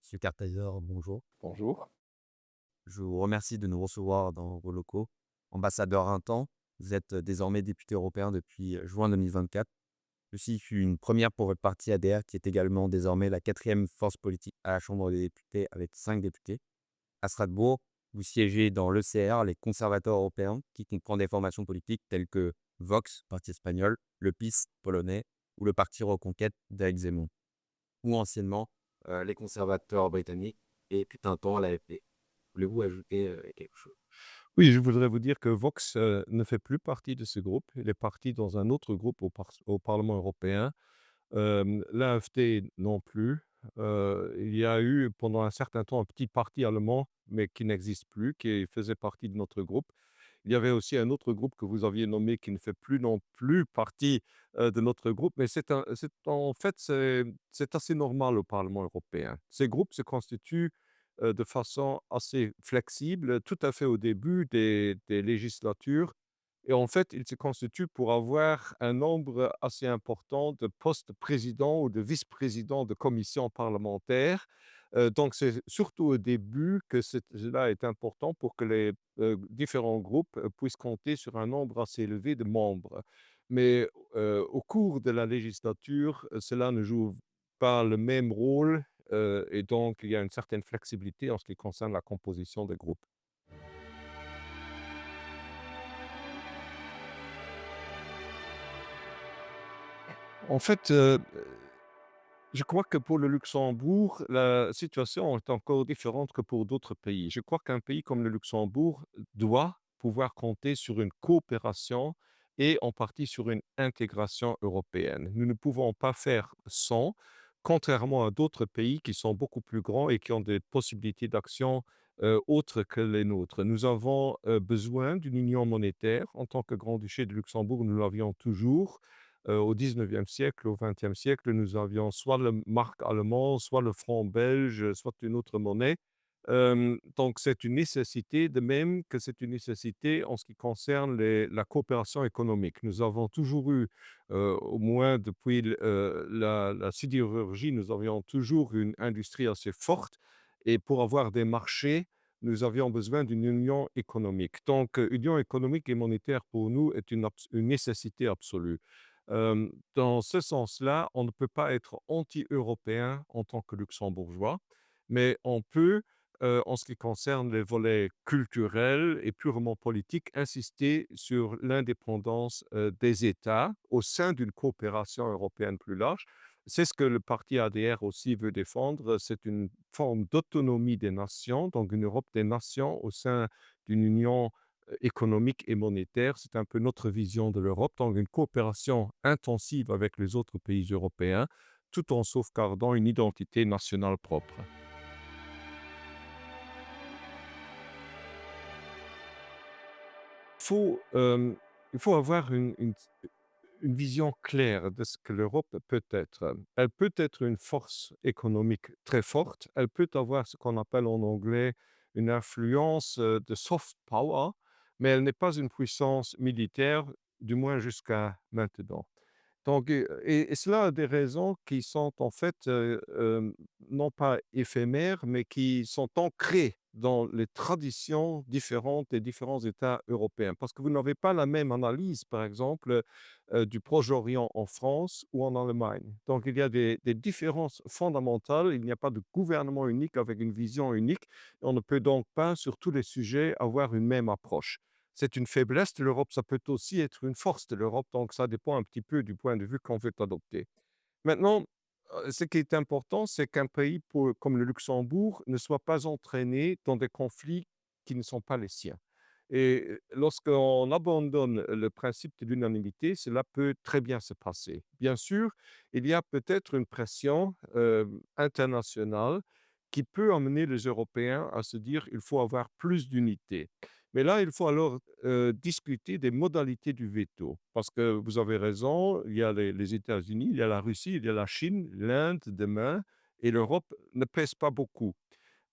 Monsieur Kartazer, bonjour. Bonjour. Je vous remercie de nous recevoir dans vos locaux. Ambassadeur un temps, vous êtes désormais député européen depuis juin 2024. Ceci fut une première pour votre parti ADR, qui est également désormais la quatrième force politique à la Chambre des députés avec 5 députés. À Strasbourg, vous siégez dans l'ECR, les conservateurs européens, qui comprend des formations politiques telles que Vox, parti espagnol, le PiS polonais ou le parti Reconquête d'Éric Zemmour, ou anciennement les conservateurs britanniques et fut un temps l'AfD. Voulez-vous ajouter quelque chose? Oui, je voudrais vous dire que Vox ne fait plus partie de ce groupe. Il est parti dans un autre groupe au Parlement européen. L'AfD non plus. Il y a eu pendant un certain temps un petit parti allemand, mais qui n'existe plus, qui faisait partie de notre groupe. Il y avait aussi un autre groupe que vous aviez nommé qui ne fait plus non plus partie de notre groupe, mais en fait, c'est assez normal au Parlement européen. Ces groupes se constituent de façon assez flexible, tout à fait au début des législatures. Et en fait, ils se constituent pour avoir un nombre assez important de postes présidents ou de vice-présidents de commissions parlementaires. Donc, c'est surtout au début que cela est important pour que les différents groupes puissent compter sur un nombre assez élevé de membres. Mais au cours de la législature, cela ne joue pas le même rôle et donc il y a une certaine flexibilité en ce qui concerne la composition des groupes. En fait, je crois que pour le Luxembourg, la situation est encore différente que pour d'autres pays. Je crois qu'un pays comme le Luxembourg doit pouvoir compter sur une coopération et en partie sur une intégration européenne. Nous ne pouvons pas faire sans, contrairement à d'autres pays qui sont beaucoup plus grands et qui ont des possibilités d'action autres que les nôtres. Nous avons besoin d'une union monétaire. En tant que Grand-Duché de Luxembourg, nous l'avions toujours. Au 19e siècle, au 20e siècle, nous avions soit le marque allemand, soit le franc belge, soit une autre monnaie. Donc c'est une nécessité, de même que c'est une nécessité en ce qui concerne la coopération économique. Nous avons toujours eu, au moins depuis la sidérurgie, nous avions toujours une industrie assez forte et pour avoir des marchés, nous avions besoin d'une union économique. Donc, union économique et monétaire pour nous est une nécessité absolue. Dans ce sens-là, on ne peut pas être anti-européen en tant que luxembourgeois, mais on peut, en ce qui concerne les volets culturels et purement politiques, insister sur l'indépendance, des États au sein d'une coopération européenne plus large. C'est ce que le parti ADR aussi veut défendre, c'est une forme d'autonomie des nations, donc une Europe des nations au sein d'une union économique et monétaire. C'est un peu notre vision de l'Europe, donc une coopération intensive avec les autres pays européens, tout en sauvegardant une identité nationale propre. Il faut, il faut avoir une vision claire de ce que l'Europe peut être. Elle peut être une force économique très forte, elle peut avoir ce qu'on appelle en anglais une influence de soft power, mais elle n'est pas une puissance militaire, du moins jusqu'à maintenant. Donc, et cela a des raisons qui sont en fait, non pas éphémères, mais qui sont ancrées dans les traditions différentes des différents États européens. Parce que vous n'avez pas la même analyse, par exemple, du Proche-Orient en France ou en Allemagne. Donc il y a des différences fondamentales, il n'y a pas de gouvernement unique avec une vision unique. On ne peut donc pas, sur tous les sujets, avoir une même approche. C'est une faiblesse de l'Europe, ça peut aussi être une force de l'Europe, donc ça dépend un petit peu du point de vue qu'on veut adopter. Maintenant, ce qui est important, c'est qu'un pays comme le Luxembourg ne soit pas entraîné dans des conflits qui ne sont pas les siens. Et lorsqu'on abandonne le principe de l'unanimité, cela peut très bien se passer. Bien sûr, il y a peut-être une pression internationale qui peut amener les Européens à se dire il faut avoir plus d'unité. Mais là, il faut alors discuter des modalités du veto. Parce que vous avez raison, il y a les États-Unis, il y a la Russie, il y a la Chine, l'Inde demain, et l'Europe ne pèse pas beaucoup.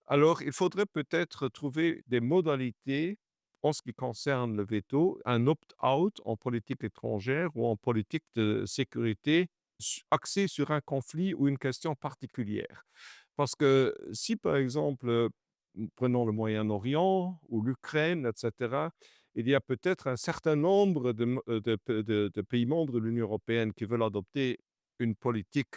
Alors, il faudrait peut-être trouver des modalités en ce qui concerne le veto, un opt-out en politique étrangère ou en politique de sécurité axé sur un conflit ou une question particulière. Parce que si, par exemple, prenons le Moyen-Orient ou l'Ukraine, et cetera, il y a peut-être un certain nombre de pays membres de l'Union européenne qui veulent adopter une politique,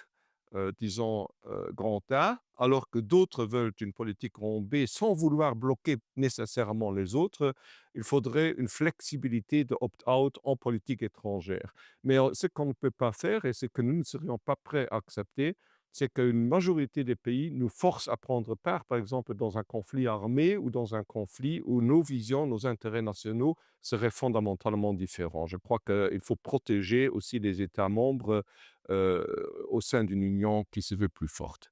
disons, grand A, alors que d'autres veulent une politique grand B sans vouloir bloquer nécessairement les autres. Il faudrait une flexibilité de opt-out en politique étrangère. Mais ce qu'on ne peut pas faire et ce que nous ne serions pas prêts à accepter, c'est qu'une majorité des pays nous forcent à prendre part, par exemple, dans un conflit armé ou dans un conflit où nos visions, nos intérêts nationaux seraient fondamentalement différents. Je crois qu'il faut protéger aussi les États membres euh, au sein d'une union qui se veut plus forte.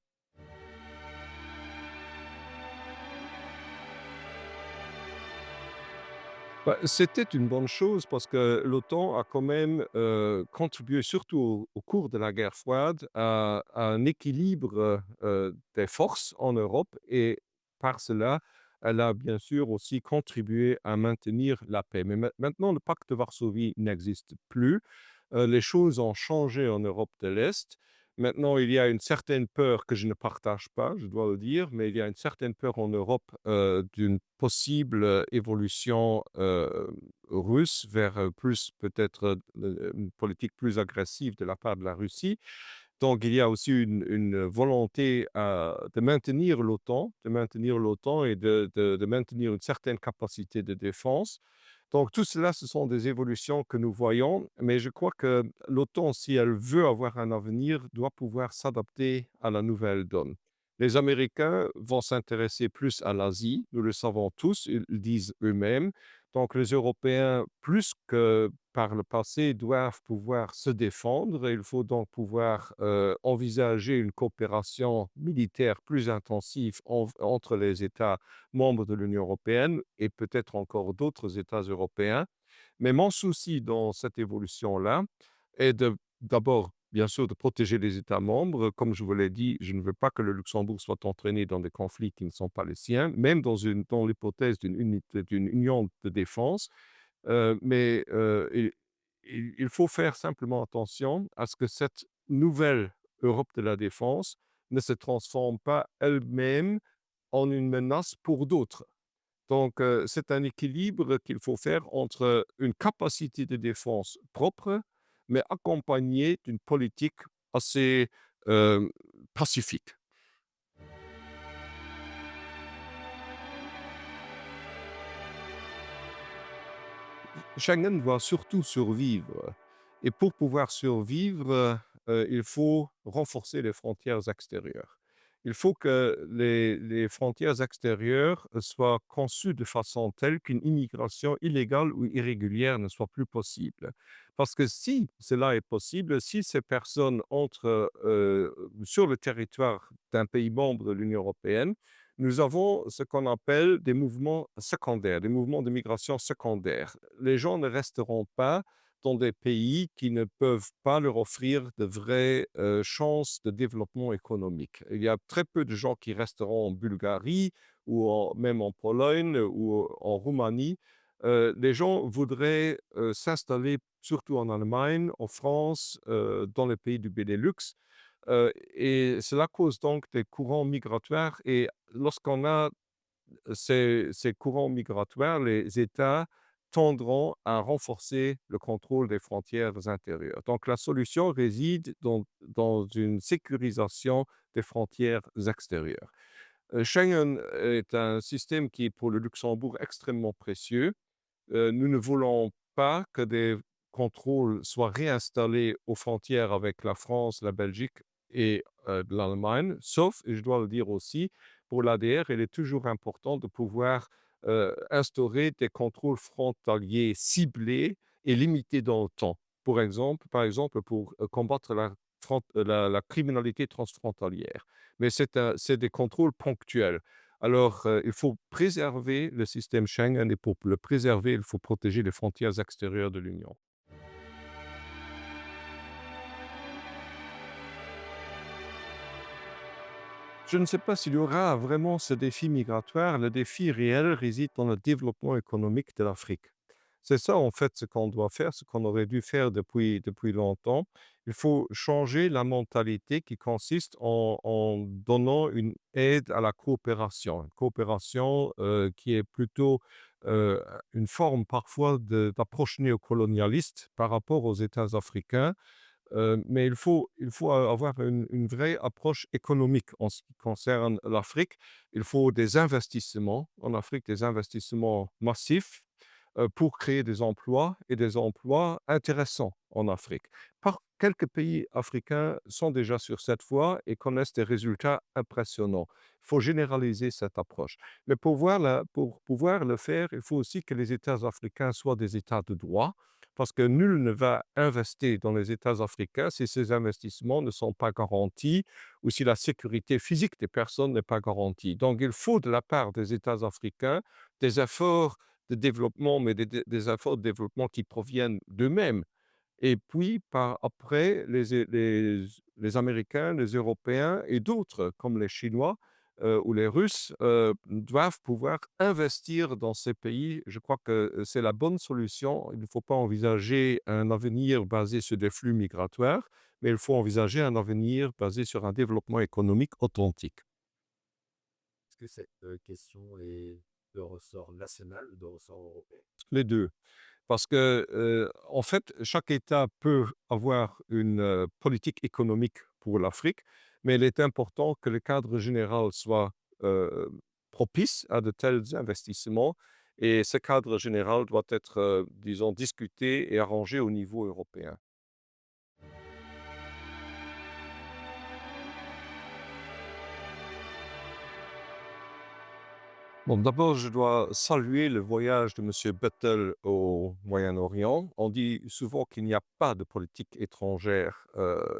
Bah, c'était une bonne chose parce que l'OTAN a quand même, contribué surtout au cours de la guerre froide à un équilibre, des forces en Europe et par cela, elle a bien sûr aussi contribué à maintenir la paix. Mais maintenant le pacte de Varsovie n'existe plus, les choses ont changé en Europe de l'Est. Maintenant, il y a une certaine peur que je ne partage pas, je dois le dire, mais il y a une certaine peur en Europe d'une possible évolution russe vers plus peut-être une politique plus agressive de la part de la Russie. Donc, il y a aussi une volonté de maintenir l'OTAN et de maintenir une certaine capacité de défense. Donc tout cela, ce sont des évolutions que nous voyons, mais je crois que l'OTAN, si elle veut avoir un avenir, doit pouvoir s'adapter à la nouvelle donne. Les Américains vont s'intéresser plus à l'Asie, nous le savons tous, ils le disent eux-mêmes. Donc les Européens, plus que par le passé, doivent pouvoir se défendre. Il faut donc pouvoir envisager une coopération militaire plus intensive entre les États membres de l'Union européenne et peut-être encore d'autres États européens. Mais mon souci dans cette évolution-là est d'abord, bien sûr, de protéger les États membres. Comme je vous l'ai dit, je ne veux pas que le Luxembourg soit entraîné dans des conflits qui ne sont pas les siens, même dans l'hypothèse d'une union de défense. Mais il faut faire simplement attention à ce que cette nouvelle Europe de la défense ne se transforme pas elle-même en une menace pour d'autres. Donc, c'est un équilibre qu'il faut faire entre une capacité de défense propre, mais accompagnée d'une politique assez euh, pacifique. Schengen doit surtout survivre. Et pour pouvoir survivre, il faut renforcer les frontières extérieures. Il faut que les frontières extérieures soient conçues de façon telle qu'une immigration illégale ou irrégulière ne soit plus possible. Parce que si cela est possible, si ces personnes entrent sur le territoire d'un pays membre de l'Union européenne, nous avons ce qu'on appelle des mouvements secondaires, des mouvements de migration secondaires. Les gens ne resteront pas dans des pays qui ne peuvent pas leur offrir de vraies chances de développement économique. Il y a très peu de gens qui resteront en Bulgarie ou même en Pologne ou en Roumanie. Les gens voudraient s'installer surtout en Allemagne, en France, dans les pays du Benelux. Et cela cause donc des courants migratoires et lorsqu'on a ces courants migratoires, les États tendront à renforcer le contrôle des frontières intérieures. Donc la solution réside dans une sécurisation des frontières extérieures. Schengen est un système qui est pour le Luxembourg extrêmement précieux. Nous ne voulons pas que des contrôles soient réinstallés aux frontières avec la France, la Belgique et l'Allemagne, sauf, et je dois le dire aussi, pour l'ADR, il est toujours important de pouvoir instaurer des contrôles frontaliers ciblés et limités dans le temps. Par exemple, pour combattre la criminalité transfrontalière. Mais c'est des contrôles ponctuels. Alors, il faut préserver le système Schengen et pour le préserver, il faut protéger les frontières extérieures de l'Union. Je ne sais pas s'il y aura vraiment ce défi migratoire. Le défi réel réside dans le développement économique de l'Afrique. C'est ça, en fait, ce qu'on doit faire, ce qu'on aurait dû faire depuis longtemps. Il faut changer la mentalité qui consiste en donnant une aide à la coopération. Une coopération, qui est plutôt, heu, une forme parfois d'approche néocolonialiste par rapport aux États africains. Mais il faut avoir une vraie approche économique en ce qui concerne l'Afrique. Il faut des investissements en Afrique, des investissements massifs, pour créer des emplois et des emplois intéressants en Afrique. Par quelques pays africains sont déjà sur cette voie et connaissent des résultats impressionnants. Il faut généraliser cette approche. Mais pour pouvoir le faire, il faut aussi que les États africains soient des États de droit, parce que nul ne va investir dans les États africains si ces investissements ne sont pas garantis ou si la sécurité physique des personnes n'est pas garantie. Donc il faut de la part des États africains des efforts de développement, mais des efforts de développement qui proviennent d'eux-mêmes. Et puis, par après, les Américains, les Européens et d'autres, comme les Chinois, ou les Russes, doivent pouvoir investir dans ces pays. Je crois que, c'est la bonne solution. Il ne faut pas envisager un avenir basé sur des flux migratoires, mais il faut envisager un avenir basé sur un développement économique authentique. Est-ce que cette question est de ressort national ou de ressort européen? Les 2. Parce que, en fait, chaque État peut avoir une, politique économique pour l'Afrique, mais il est important que le cadre général soit, heu, propice à de tels investissements et ce cadre général doit être, disons, discuté et arrangé au niveau européen. Bon, d'abord, je dois saluer le voyage de monsieur Bettel au Moyen-Orient. On dit souvent qu'il n'y a pas de politique étrangère,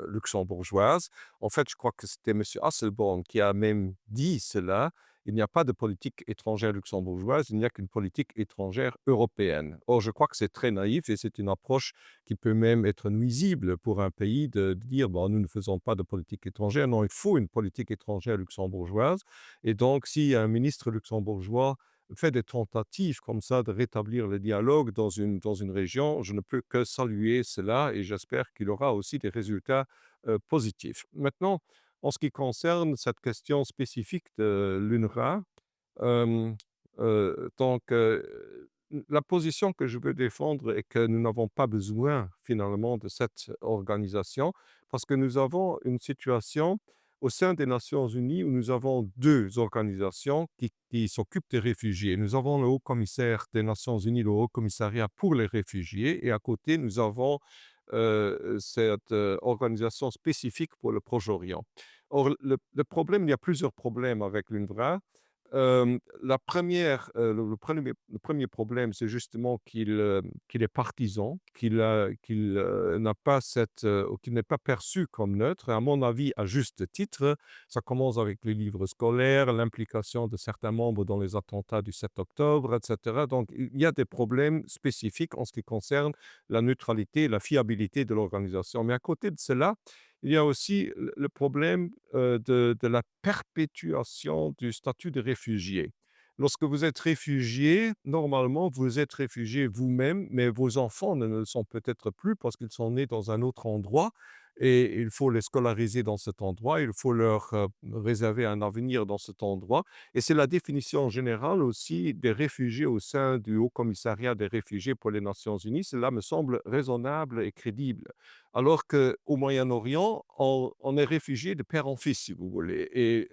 luxembourgeoise. En fait, je crois que c'était monsieur Hasselborn qui a même dit cela. Il n'y a pas de politique étrangère luxembourgeoise, il n'y a qu'une politique étrangère européenne. Or, je crois que c'est très naïf et c'est une approche qui peut même être nuisible pour un pays de dire: «Bon, nous ne faisons pas de politique étrangère». Non, il faut une politique étrangère luxembourgeoise et donc, si un ministre luxembourgeois fait des tentatives comme ça de rétablir le dialogue dans une région, je ne peux que saluer cela et j'espère qu'il aura aussi des résultats positifs. Maintenant, en ce qui concerne cette question spécifique de l'UNRWA, euh, la position que je veux défendre est que nous n'avons pas besoin finalement de cette organisation parce que nous avons une situation au sein des Nations Unies où nous avons deux organisations qui s'occupent des réfugiés. Nous avons le Haut Commissaire des Nations Unies, le Haut Commissariat pour les réfugiés, et à côté, nous avons cette organisation spécifique pour le Proche-Orient. Or, le problème, il y a plusieurs problèmes avec l'UNRWA. La première, le premier problème, c'est justement qu'il est partisan, qu'il n'a pas ou qu'il n'est pas perçu comme neutre. Et à mon avis, à juste titre, ça commence avec les livres scolaires, l'implication de certains membres dans les attentats du 7 octobre, et cetera. Donc il y a des problèmes spécifiques en ce qui concerne la neutralité et la fiabilité de l'organisation. Mais à côté de cela, il y a aussi le problème, de la perpétuation du statut de réfugié. Lorsque vous êtes réfugié, normalement, vous êtes réfugié vous-même, mais vos enfants ne le sont peut-être plus parce qu'ils sont nés dans un autre endroit et il faut les scolariser dans cet endroit, il faut leur, réserver un avenir dans cet endroit et c'est la définition générale aussi des réfugiés au sein du Haut Commissariat des réfugiés pour les Nations unies. Cela me semble raisonnable et crédible. Alors qu'au Moyen-Orient, on est réfugié de père en fils, si vous voulez. Et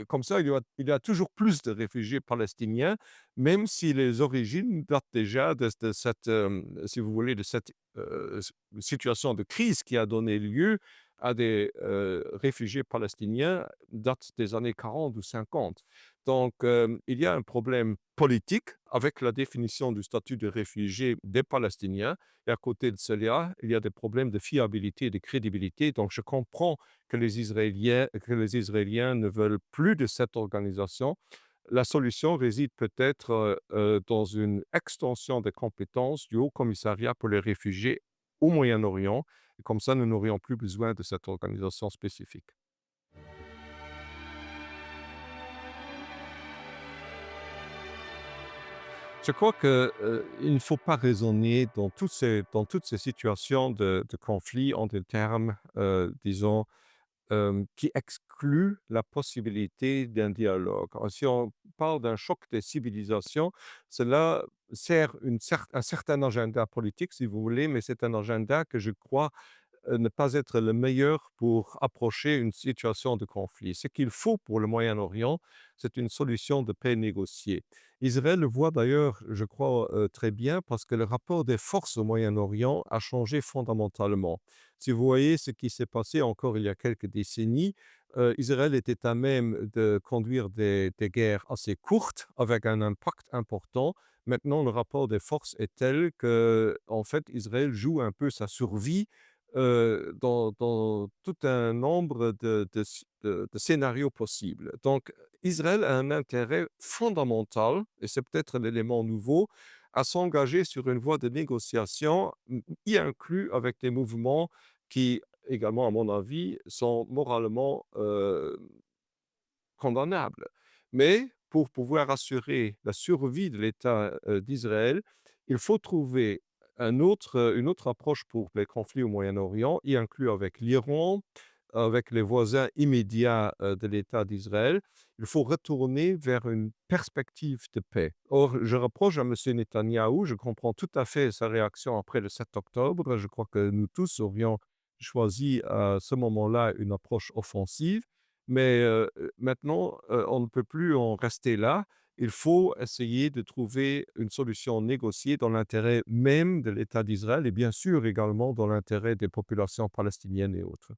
comme ça, il y a toujours plus de réfugiés palestiniens, même si les origines datent déjà de cette, si vous voulez, de cette situation de crise qui a donné lieu à des réfugiés palestiniens, date des années 40 ou 50. Donc, il y a un problème politique avec la définition du statut de réfugié des Palestiniens. Et à côté de cela, il y a des problèmes de fiabilité et de crédibilité. Donc, je comprends que les Israéliens ne veulent plus de cette organisation. La solution réside peut-être dans une extension des compétences du Haut Commissariat pour les réfugiés au Moyen-Orient. Et comme ça, nous n'aurions plus besoin de cette organisation spécifique. Je crois que, il ne faut pas raisonner dans toutes ces situations de conflit en des termes, disons, qui excluent la possibilité d'un dialogue. Si on parle d'un choc des civilisations, cela sert un certain agenda politique, si vous voulez, mais c'est un agenda que je crois ne pas être le meilleur pour approcher une situation de conflit. Ce qu'il faut pour le Moyen-Orient, c'est une solution de paix négociée. Israël le voit d'ailleurs, je crois, très bien parce que le rapport des forces au Moyen-Orient a changé fondamentalement. Si vous voyez ce qui s'est passé encore il y a quelques décennies, Israël était à même de conduire des guerres assez courtes avec un impact important. Maintenant, le rapport des forces est tel que, en fait, Israël joue un peu sa survie dans tout un nombre de scénarios possibles. Donc, Israël a un intérêt fondamental, et c'est peut-être l'élément nouveau, à s'engager sur une voie de négociation, y inclus avec des mouvements qui, également, à mon avis, sont moralement condamnable. Mais pour pouvoir assurer la survie de l'État, d'Israël, il faut trouver une autre approche pour les conflits au Moyen-Orient, y inclus avec l'Iran, avec les voisins immédiats, de l'État d'Israël. Il faut retourner vers une perspective de paix. Or, je reproche à monsieur Netanyahou, je comprends tout à fait sa réaction après le 7 octobre. Je crois que nous tous aurions choisi à ce moment-là une approche offensive. Mais, maintenant, on ne peut plus en rester là. Il faut essayer de trouver une solution négociée dans l'intérêt même de l'État d'Israël et bien sûr également dans l'intérêt des populations palestiniennes et autres.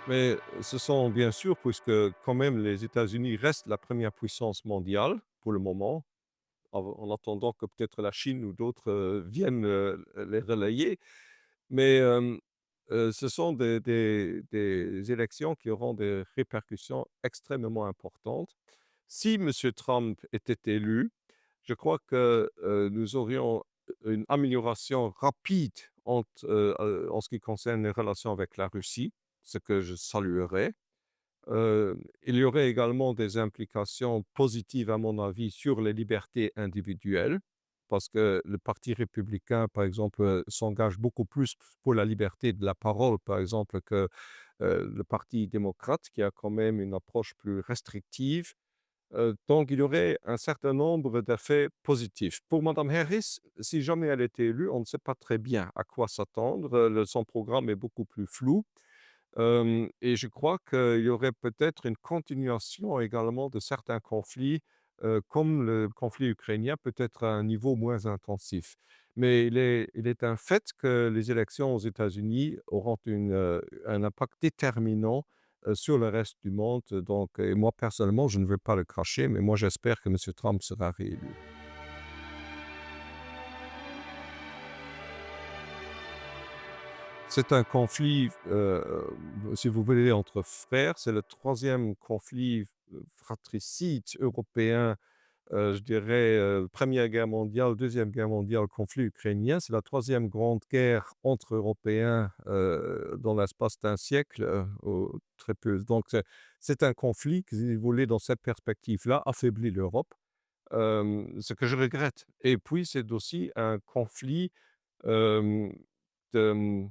Mais ce sont bien sûr, puisque quand même les États-Unis restent la première puissance mondiale pour le moment, en attendant que peut-être la Chine ou d'autres, viennent, les relayer. Mais, ce sont des élections qui auront des répercussions extrêmement importantes. Si monsieur Trump était élu, je crois que, nous aurions une amélioration rapide en ce qui concerne les relations avec la Russie, ce que je saluerais. Il y aurait également des implications positives, à mon avis, sur les libertés individuelles, parce que le Parti républicain, par exemple, s'engage beaucoup plus pour la liberté de la parole, par exemple, que le Parti démocrate, qui a quand même une approche plus restrictive. Donc, il y aurait un certain nombre d'effets positifs. Pour Mme Harris, si jamais elle était élue, on ne sait pas très bien à quoi s'attendre. Son programme est beaucoup plus flou. Et je crois qu'il y aurait peut-être une continuation également de certains conflits, comme le conflit ukrainien, peut-être à un niveau moins intensif. Mais il est un fait que les élections aux États-Unis auront un impact déterminant, sur le reste du monde. Donc et moi personnellement, je ne veux pas le cracher, mais moi j'espère que monsieur Trump sera réélu. C'est un conflit, si vous voulez, entre frères. C'est le troisième conflit, fratricide européen, je dirais, 1 guerre mondiale, Deuxième guerre mondiale, conflit ukrainien. C'est la troisième grande guerre entre Européens, dans l'espace d'un siècle, au très peu. Donc c'est un conflit qui, si vous voulez, dans cette perspective-là, affaiblit l'Europe, ce que je regrette. Et puis c'est aussi un conflit, hem, de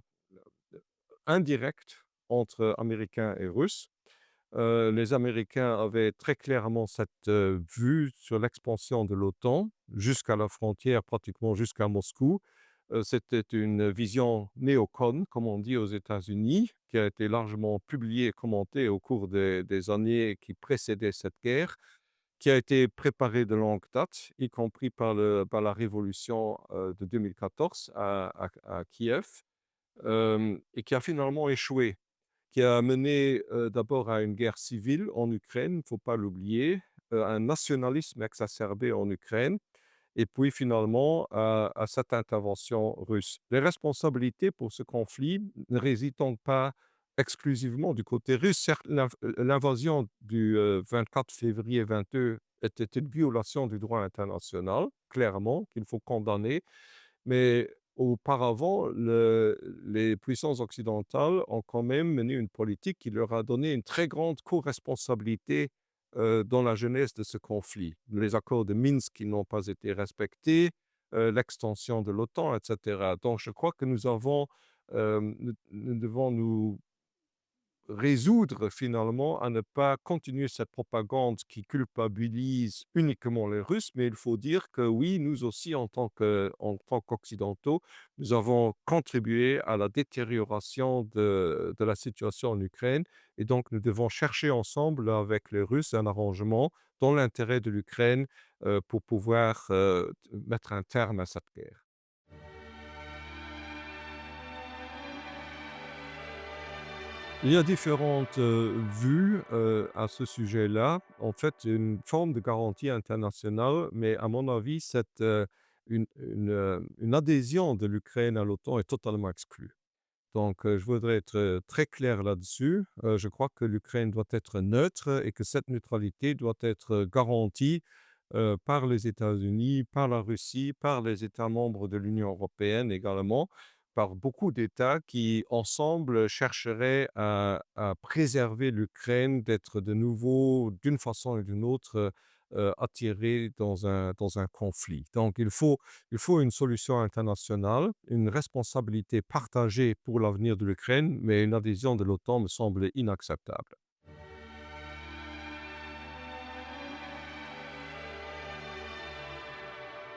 indirect entre Américains et Russes. Les Américains avaient très clairement cette, vue sur l'expansion de l'OTAN jusqu'à la frontière, pratiquement jusqu'à Moscou. C'était une vision néocon, comme on dit aux États-Unis, qui a été largement publiée et commentée au cours des années qui précédaient cette guerre, qui a été préparée de longue date, y compris par la révolution, de 2014 à Kiev, et qui a finalement échoué, qui a mené, d'abord à une guerre civile en Ukraine, il ne faut pas l'oublier, un nationalisme exacerbé en Ukraine et puis finalement à cette intervention russe. Les responsabilités pour ce conflit ne résident donc pas exclusivement du côté russe. Certes, l'invasion du, 24 février 22 était une violation du droit international, clairement, qu'il faut condamner, mais auparavant, les puissances occidentales ont quand même mené une politique qui leur a donné une très grande co-responsabilité dans la genèse de ce conflit. Les accords de Minsk qui n'ont pas été respectés, l'extension de l'OTAN, etc. Donc, je crois que nous devons nous résoudre finalement à ne pas continuer cette propagande qui culpabilise uniquement les Russes, mais il faut dire que oui, nous aussi, en tant qu'Occidentaux, nous avons contribué à la détérioration de la situation en Ukraine. Et donc, nous devons chercher ensemble avec les Russes un arrangement dans l'intérêt de l'Ukraine pour pouvoir mettre un terme à cette guerre. Il y a différentes, vues, à ce sujet-là. En fait, une forme de garantie internationale, mais à mon avis, une adhésion de l'Ukraine à l'OTAN est totalement exclue. Donc, je voudrais être, très clair là-dessus. Je crois que l'Ukraine doit être neutre et que cette neutralité doit être garantie, par les États-Unis, par la Russie, par les États membres de l'Union européenne également, par beaucoup d'États qui, ensemble, chercheraient à préserver l'Ukraine d'être de nouveau, d'une façon ou d'une autre, attirée dans un conflit. Donc il faut une solution internationale, une responsabilité partagée pour l'avenir de l'Ukraine, mais une adhésion de l'OTAN me semble inacceptable.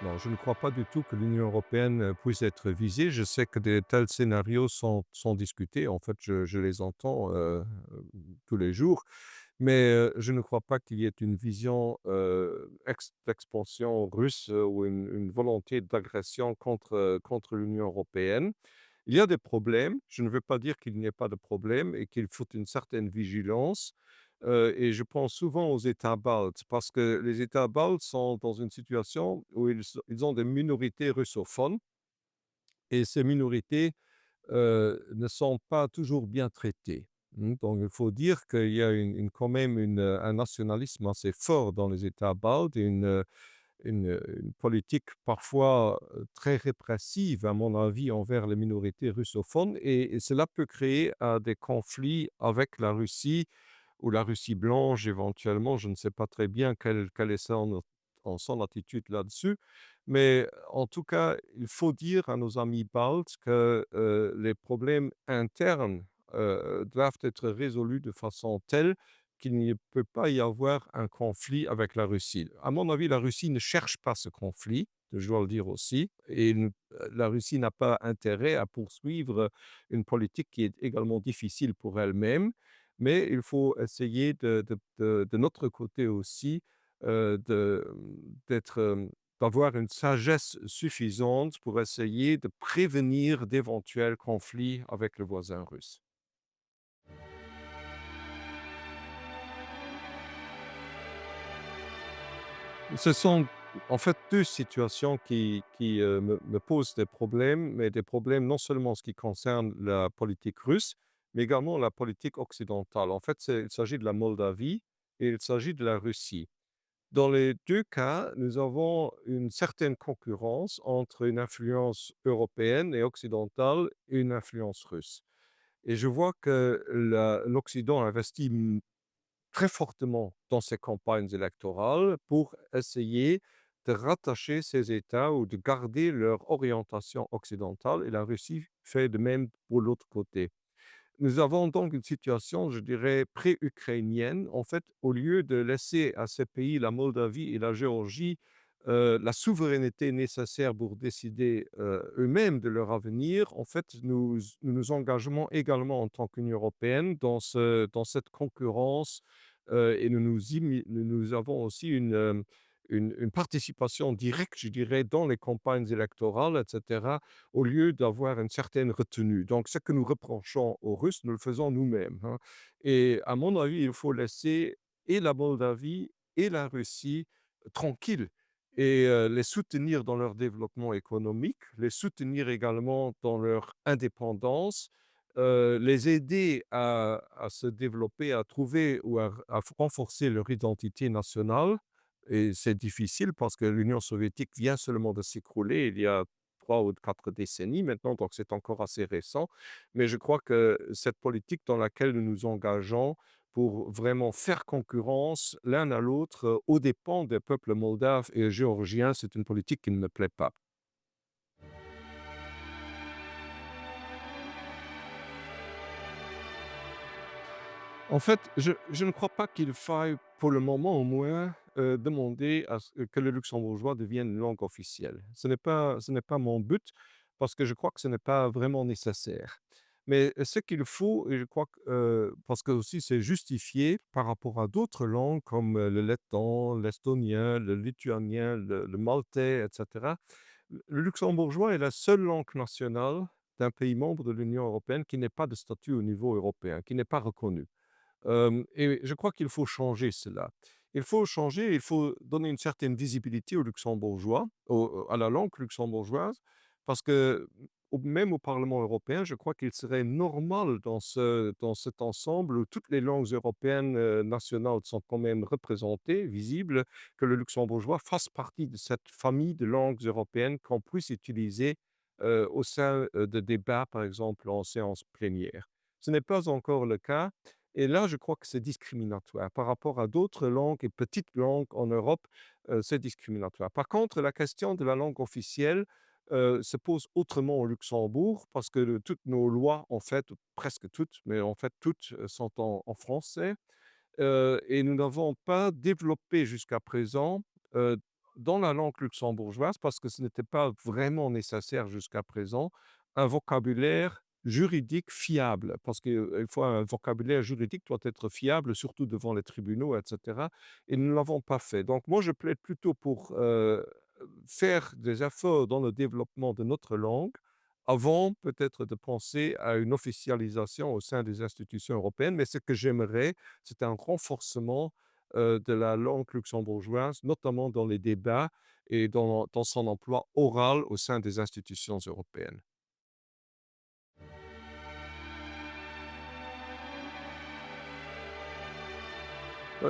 Non, je ne crois pas du tout que l'Union européenne puisse être visée. Je sais que de tels scénarios sont discutés. En fait, je les entends tous les jours. Mais je ne crois pas qu'il y ait une vision d'expansion russe ou une volonté d'agression contre l'Union européenne. Il y a des problèmes. Je ne veux pas dire qu'il n'y ait pas de problème et qu'il faut une certaine vigilance. Et je pense souvent aux États baltes parce que les États baltes sont dans une situation où ils ont des minorités russophones et ces minorités ne sont pas toujours bien traitées. Donc il faut dire qu'il y a quand même un nationalisme assez fort dans les États baltes et une politique parfois, très répressive, à mon avis, envers les minorités russophones et cela peut créer, des conflits avec la Russie ou la Russie blanche éventuellement. Je ne sais pas très bien quelle est son attitude là-dessus. Mais en tout cas, il faut dire à nos amis baltes que, les problèmes internes, doivent être résolus de façon telle qu'il ne peut pas y avoir un conflit avec la Russie. À mon avis, la Russie ne cherche pas ce conflit, je dois le dire aussi, et la Russie n'a pas intérêt à poursuivre une politique qui est également difficile pour elle-même. Mais il faut essayer de notre côté aussi, d'être, d'avoir une sagesse suffisante pour essayer de prévenir d'éventuels conflits avec le voisin russe. Ce sont en fait 2 situations qui me posent des problèmes, mais des problèmes non seulement en ce qui concerne la politique russe, mais également la politique occidentale. En fait, il s'agit de la Moldavie et il s'agit de la Russie. Dans les 2 cas, nous avons une certaine concurrence entre une influence européenne et occidentale et une influence russe. Et je vois que l'Occident investit très fortement dans ces campagnes électorales pour essayer de rattacher ces États ou de garder leur orientation occidentale et la Russie fait de même pour l'autre côté. Nous avons donc une situation, je dirais, pré-ukrainienne. En fait, au lieu de laisser à ces pays, la Moldavie et la Géorgie, la souveraineté nécessaire pour décider eux-mêmes de leur avenir, en fait, nous nous engageons également en tant qu'Union européenne dans cette concurrence et nous avons aussi une participation directe, je dirais, dans les campagnes électorales, etc., au lieu d'avoir une certaine retenue. Donc, ce que nous reprochons aux Russes, nous le faisons nous-mêmes, hein. Et à mon avis, il faut laisser et la Moldavie et la Russie tranquilles et les soutenir dans leur développement économique, les soutenir également dans leur indépendance, les aider à se développer, à trouver ou à renforcer leur identité nationale et c'est difficile parce que l'Union soviétique vient seulement de s'écrouler il y a 3 ou 4 décennies maintenant, donc c'est encore assez récent. Mais je crois que cette politique dans laquelle nous nous engageons pour vraiment faire concurrence l'un à l'autre, aux dépens des peuples moldaves et géorgiens, c'est une politique qui ne me plaît pas. En fait, je ne crois pas qu'il faille, pour le moment au moins, demander à ce que le luxembourgeois devienne une langue officielle. Ce n'est pas mon but, parce que je crois que ce n'est pas vraiment nécessaire. Mais ce qu'il faut, et je crois que, parce que aussi c'est justifié par rapport à d'autres langues comme, le letton, l'estonien, le lituanien, le maltais et cetera. Le luxembourgeois est la seule langue nationale d'un pays membre de l'Union européenne qui n'ait pas de statut au niveau européen, qui n'est pas reconnu. Et je crois qu'il faut changer cela. Il faut changer, il faut donner une certaine visibilité aux luxembourgeois, à la langue luxembourgeoise, parce que même au Parlement européen, je crois qu'il serait normal dans cet ensemble où toutes les langues européennes nationales sont quand même représentées, visibles, que le luxembourgeois fasse partie de cette famille de langues européennes qu'on puisse utiliser au sein de débats, par exemple, en séance plénière. Ce n'est pas encore le cas. Et là, je crois que c'est discriminatoire par rapport à d'autres langues et petites langues en Europe, c'est discriminatoire. Par contre, la question de la langue officielle, se pose autrement au Luxembourg parce que toutes nos lois, en fait, presque toutes, mais en fait toutes, sont en français. Et nous n'avons pas développé jusqu'à présent, heu, dans la langue luxembourgeoise, parce que ce n'était pas vraiment nécessaire jusqu'à présent, un vocabulaire juridique fiable. Parce qu'il faut un vocabulaire juridique doit être fiable, surtout devant les tribunaux et cetera, et nous ne l'avons pas fait. Donc moi, je plaide plutôt pour, faire des efforts dans le développement de notre langue, avant peut-être de penser à une officialisation au sein des institutions européennes. Mais ce que j'aimerais, c'est un renforcement, de la langue luxembourgeoise, notamment dans les débats et dans son emploi oral au sein des institutions européennes.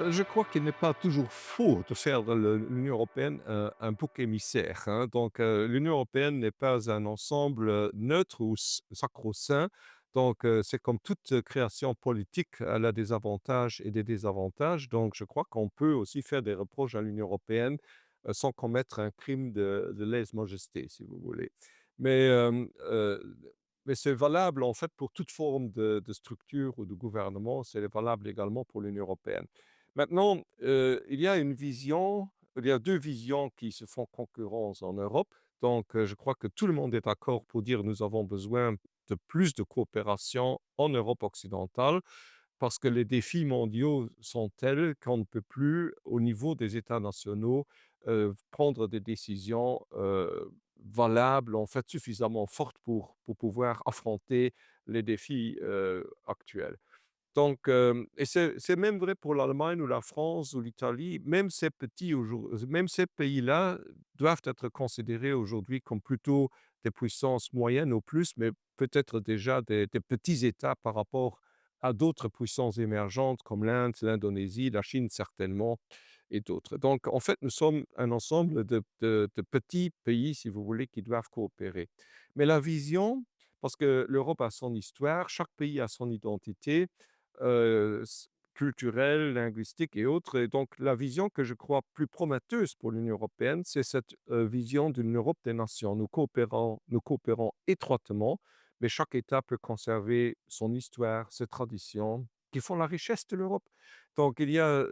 Je crois qu'il n'est pas toujours faux de faire de l'Union européenne, un bouc émissaire, hein. Donc, l'Union européenne n'est pas un ensemble, neutre ou sacro-saint. Donc, c'est comme toute création politique, elle a des avantages et des désavantages. Donc, je crois qu'on peut aussi faire des reproches à l'Union européenne, sans commettre un crime de lèse-majesté, si vous voulez. Mais, mais c'est valable en fait pour toute forme de structure ou de gouvernement. C'est valable également pour l'Union européenne. Maintenant, il y a 2 visions qui se font concurrence en Europe. Donc, je crois que tout le monde est d'accord pour dire: «Nous avons besoin de plus de coopération en Europe occidentale», parce que les défis mondiaux sont tels qu'on ne peut plus, au niveau des États nationaux, prendre des décisions, valables, en fait, suffisamment fortes pour pouvoir affronter les défis, actuels. Donc, et c'est même vrai pour l'Allemagne ou la France ou l'Italie. Même ces pays-là doivent être considérés aujourd'hui comme plutôt des puissances moyennes ou plus, mais peut-être déjà des petits États par rapport à d'autres puissances émergentes comme l'Inde, l'Indonésie, la Chine certainement et d'autres. Donc en fait, nous sommes un ensemble de petits pays, si vous voulez, qui doivent coopérer. Mais la vision, parce que l'Europe a son histoire, chaque pays a son identité, culturelle, linguistique et autres. Et donc, la vision que je crois plus prometteuse pour l'Union européenne, c'est cette vision d'une Europe des nations. Nous coopérons étroitement, mais chaque État peut conserver son histoire, ses traditions, qui font la richesse de l'Europe. Donc, il y a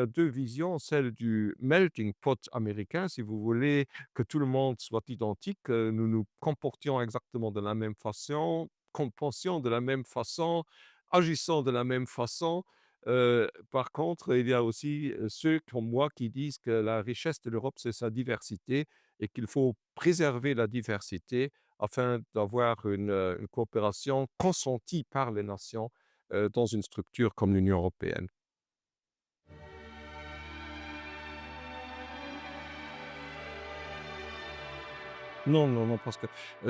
deux visions, celle du melting pot américain, si vous voulez que tout le monde soit identique, nous nous comportions exactement de la même façon, qu'on pensions de la même façon, agissant de la même façon. Par contre, il y a aussi, ceux comme moi qui disent que la richesse de l'Europe, c'est sa diversité et qu'il faut préserver la diversité afin d'avoir une coopération consentie par les nations, dans une structure comme l'Union européenne. Non, non, non, parce que,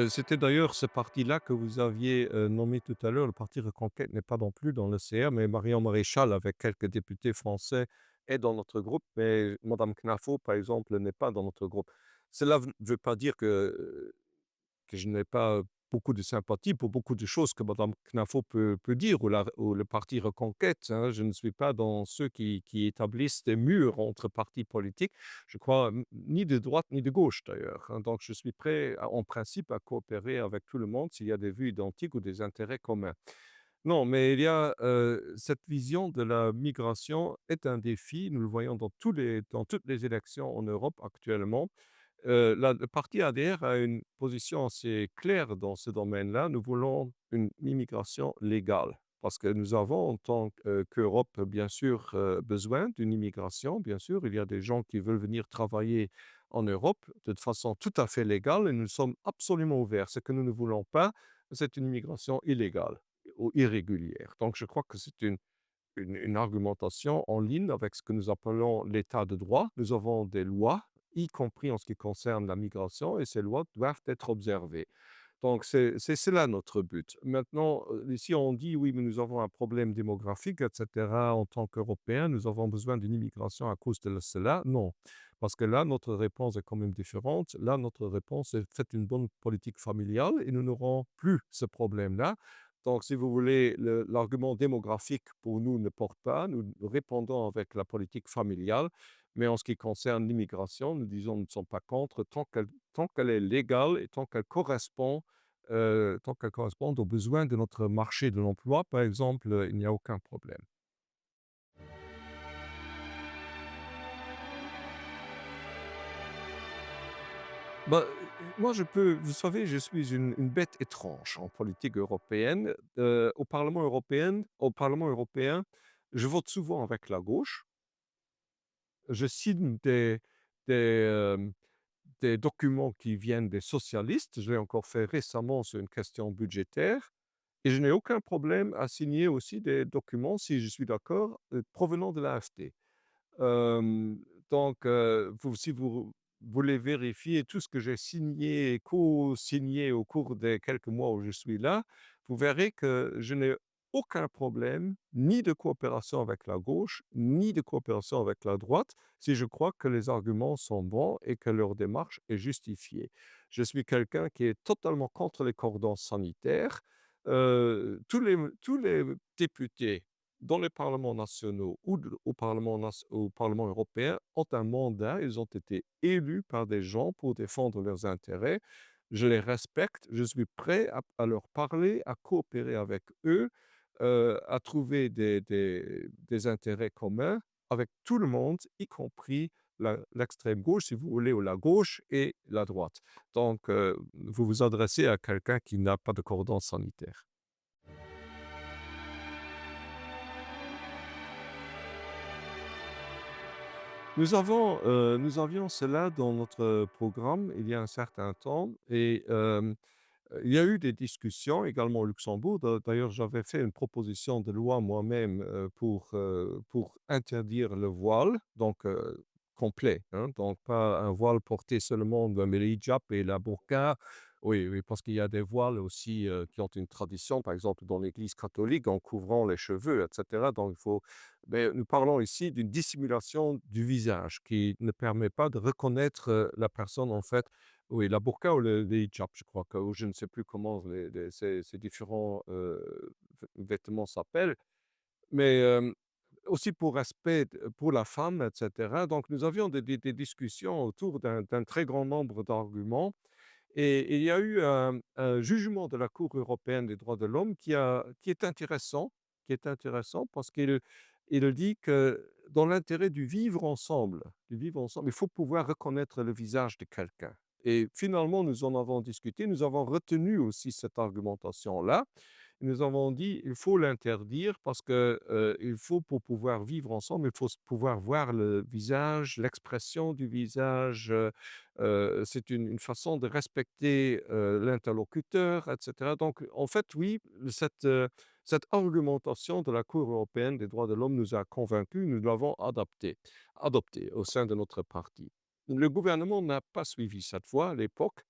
c'était d'ailleurs ce parti-là que vous aviez, nommé tout à l'heure. Le parti Reconquête n'est pas non plus dans le CR, mais Marion Maréchal, avec quelques députés français, est dans notre groupe, mais madame Knafo, par exemple, n'est pas dans notre groupe. cela ne veut pas dire que je n'ai pas beaucoup de sympathie pour beaucoup de choses que Mme Knafo peut dire ou le parti Reconquête, hein. Je ne suis pas dans ceux qui établissent des murs entre partis politiques. Je crois ni de droite ni de gauche d'ailleurs, hein. Donc je suis prêt en principe à coopérer avec tout le monde s'il y a des vues identiques ou des intérêts communs. Non, mais il y a cette vision de la migration est un défi. Nous le voyons dans toutes les élections en Europe actuellement. Le parti ADR a une position assez claire dans ce domaine-là. Nous voulons une immigration légale parce que nous avons en tant qu'Europe, bien sûr, besoin d'une immigration. Bien sûr, il y a des gens qui veulent venir travailler en Europe de façon tout à fait légale et nous sommes absolument ouverts. Ce que nous ne voulons pas, c'est une immigration illégale ou irrégulière. Donc, je crois que c'est une argumentation en ligne avec ce que nous appelons l'état de droit. Nous avons des lois, y compris en ce qui concerne la migration, et ces lois doivent être observées. Donc, c'est cela notre but. Maintenant, si on dit oui, mais nous avons un problème démographique, etc., en tant qu'Européens, nous avons besoin d'une immigration à cause de cela. Non, parce que là, notre réponse est quand même différente. Là, notre réponse est faites une bonne politique familiale et nous n'aurons plus ce problème-là. Donc, si vous voulez, l'argument démographique pour nous ne porte pas. Nous répondons avec la politique familiale. Mais en ce qui concerne l'immigration, nous disons nous ne sommes pas contre tant qu'elle est légale et tant qu'elle correspond aux besoins de notre marché de l'emploi, par exemple, il n'y a aucun problème. Bah, moi, vous savez, je suis une bête étrange en politique européenne. Au Parlement européen, je vote souvent avec la gauche. Je signe des, des documents qui viennent des socialistes. Je l'ai encore fait récemment sur une question budgétaire. Et je n'ai aucun problème à signer aussi des documents, si je suis d'accord, provenant de l'AfD. Hem, donc, si vous voulez vérifier tout ce que j'ai signé et co-signé au cours des quelques mois où je suis là, vous verrez que je n'ai aucun problème, ni de coopération avec la gauche, ni de coopération avec la droite, si je crois que les arguments sont bons et que leur démarche est justifiée. Je suis quelqu'un qui est totalement contre les cordons sanitaires. Tous les députés dans les parlements nationaux ou au Parlement européen ont un mandat, ils ont été élus par des gens pour défendre leurs intérêts. Je les respecte, je suis prêt à leur parler, à coopérer avec eux, à trouver des intérêts communs avec tout le monde, y compris l'extrême gauche, si vous voulez, ou la gauche et la droite. Donc, vous vous adressez à quelqu'un qui n'a pas de cordon sanitaire. Nous avions cela dans notre programme il y a un certain temps et il y a eu des discussions également au Luxembourg. D'ailleurs, j'avais fait une proposition de loi moi-même, pour interdire le voile, donc complet, hein, donc pas un voile porté seulement comme le hijab et la burqa. Oui, oui, parce qu'il y a des voiles aussi, qui ont une tradition, par exemple dans l'Église catholique, en couvrant les cheveux et cetera. Donc il faut mais nous parlons ici d'une dissimulation du visage qui ne permet pas de reconnaître, la personne en fait. Oui, la burqa ou le hidjab, je crois que ou je ne sais plus comment ces différents, vêtements s'appellent. Mais, aussi pour respect pour la femme et cetera. Donc nous avions des discussions autour d'un très grand nombre d'arguments et il y a eu un jugement de la Cour européenne des droits de l'homme qui est intéressant parce qu'il dit que dans l'intérêt du vivre ensemble, il faut pouvoir reconnaître le visage de quelqu'un. Et finalement, nous en avons discuté, nous avons retenu aussi cette argumentation-là. Nous avons dit: «Il faut l'interdire parce que, il faut pour pouvoir vivre ensemble, il faut pouvoir voir le visage, l'expression du visage, c'est une façon de respecter, l'interlocuteur et cetera». Donc en fait, oui, cette argumentation de la Cour européenne des droits de l'homme nous a convaincus, nous l'avons adoptée au sein de notre parti. Le gouvernement n'a pas suivi cette voie à l'époque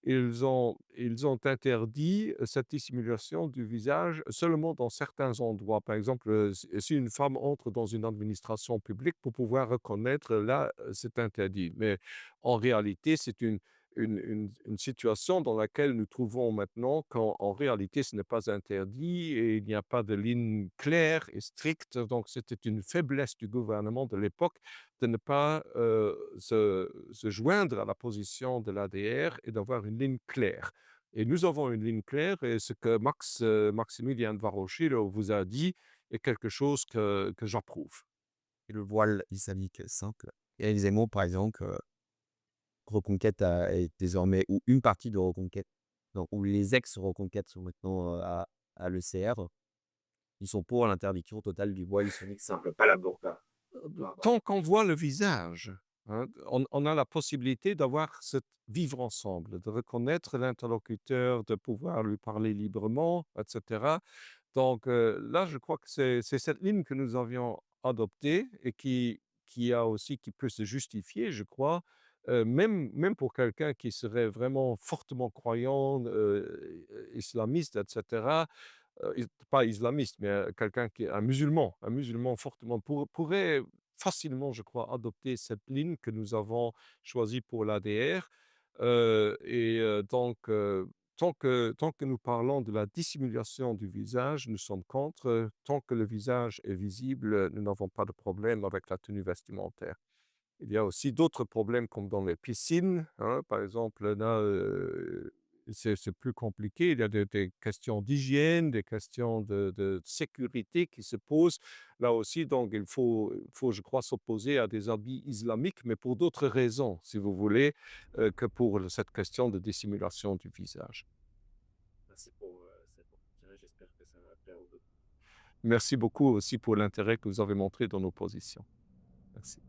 ils ont interdit cette dissimulation du visage seulement dans certains endroits. Par exemple, si une femme entre dans une administration publique, pour pouvoir reconnaître, là, c'est interdit. Mais en réalité, c'est une situation dans laquelle nous trouvons maintenant qu'en en réalité, ce n'est pas interdit et il n'y a pas de ligne claire et stricte. Donc c'était une faiblesse du gouvernement de l'époque de ne pas, se joindre à la position de l'ADR et d'avoir une ligne claire. Et nous avons une ligne claire et ce que Maximilien Dvaroshilo vous a dit est quelque chose que j'approuve. Et le voile islamique simple. Et les Zemmour, par exemple, Reconquête est désormais ou une partie de Reconquête, donc où les ex-Reconquêtes sont maintenant, à l'ECR. Ils sont pour l'interdiction totale du voile islamique simple, pas la burqa. Tant qu'on voit le visage, hein, on a la possibilité d'avoir ce vivre ensemble, de reconnaître l'interlocuteur, de pouvoir lui parler librement, et cetera. Donc, là, je crois que c'est cette ligne que nous avions adoptée et qui peut se justifier, je crois, même pour quelqu'un qui serait vraiment fortement croyant, islamiste, et cetera, pas islamiste, mais quelqu'un qui est un musulman fortement pourrait facilement, je crois, adopter cette ligne que nous avons choisie pour l'ADR. Donc, tant que nous parlons de la dissimulation du visage, nous sommes contre. Tant que le visage est visible, nous n'avons pas de problème avec la tenue vestimentaire. Il y a aussi d'autres problèmes comme dans les piscines, hein, par exemple, là, c'est plus compliqué. Il y a des questions d'hygiène, des questions de sécurité qui se posent. Là aussi, donc il faut, je crois, s'opposer à des habits islamiques, mais pour d'autres raisons, si vous voulez, que pour cette question de dissimulation du visage. Merci pour, cette opportunité. J'espère que ça va plaire aux autres. Merci beaucoup aussi pour l'intérêt que vous avez montré dans nos positions. Merci.